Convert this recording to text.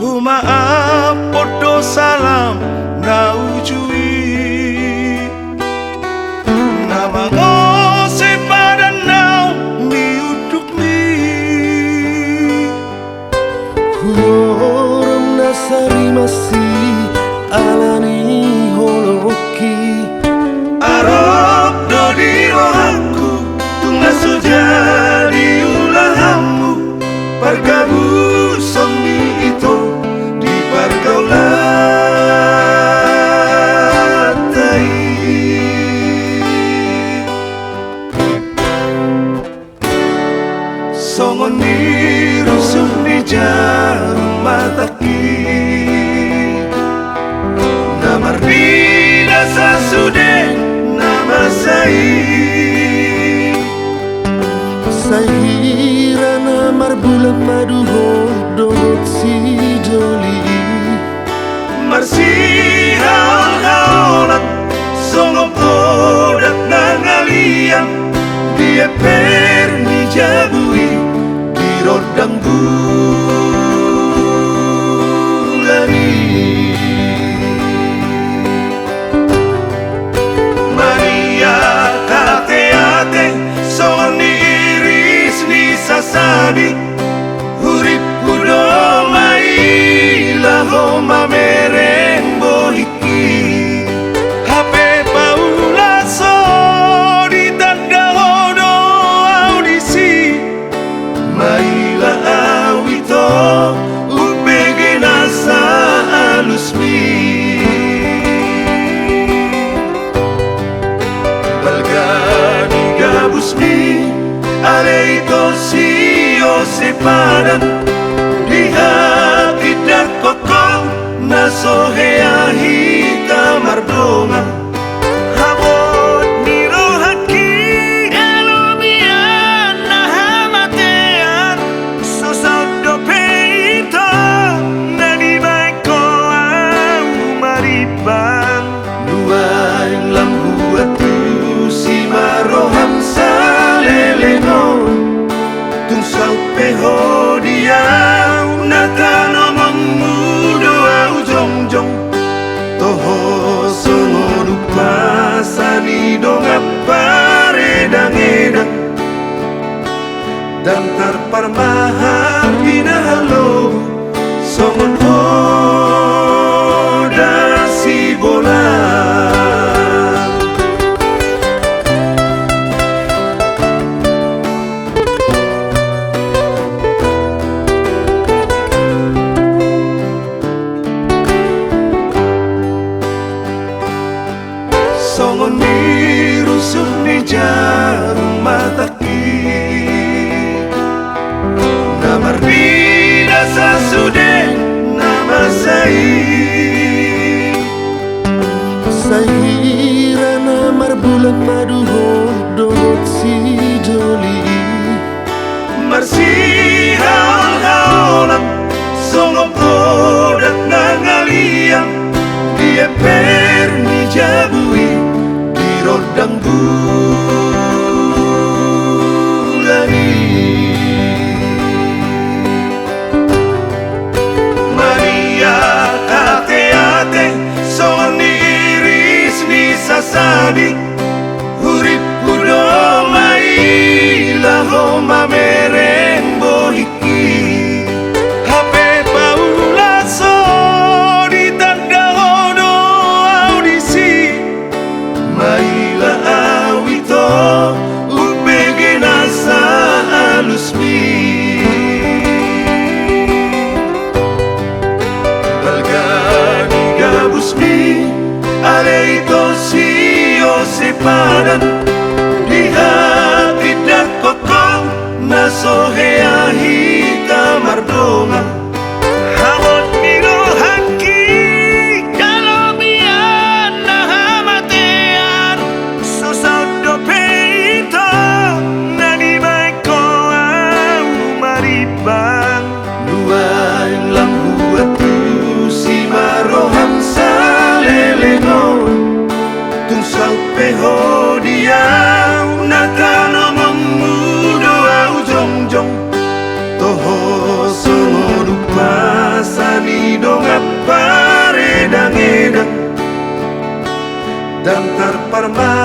Maaf podo salam na ujui nama ngose pada nau mi uduk mi Huorom nasari masih alani holoki Arab do di rohaku tunga sujadi ulahamu Pargamu somi itu di pergaulan tai Songon ni rusuh di jarum mataki Namar bina sasude nama Sahira namar bulan madu hodot si joli Marsi hal-halan Songo podak nangalian Dia perni jabui Di rodang bulani Maria kate-ate Soni iris ni sasadi Hurip kudo mai lahoma mereng boliki Hape paula so di tanda hodo audisi Maila awito upege nasa alusmi Balgani gabusmi aleito sio sepadan Lihat idak kokong nasoheahi kamar donga Habot miro haki elomian nahamatean Sosot dopeito nadi baiko au maribang Nuaing lambu atu si maroham saleleno Tung sau peho diau natano mamudo au jongjong Toho songodu pasani dongap paredang-edang Dan tarparmahar ginahalo songon hoda si bola Songon ni rusuh ni jarum mataki Namar bina sasude nama Sahira namar bulan madu hodot si joli Marsi hal-halan Songo podak nangalian Dia perni jabui di rodang bulani Maria kate-ate Soni iris ni sasadi Hurip kudo mai lahoma mereng boliki Hape paula so di tanda hodo audisi Maila awito upege nasa alusmi Balgani gabusmi aleito sio sepadan Lihat idak kokong nasoheahi kamar donga Habot miro haki kalomian nahamatean Sosot dopeito nadi baiko au maribang Nuaing lambu atu si maroham saleleno Tung sau peho diau natano mamudo au jongjong Toho songodu pasani dongap paredang-edang dan terpermai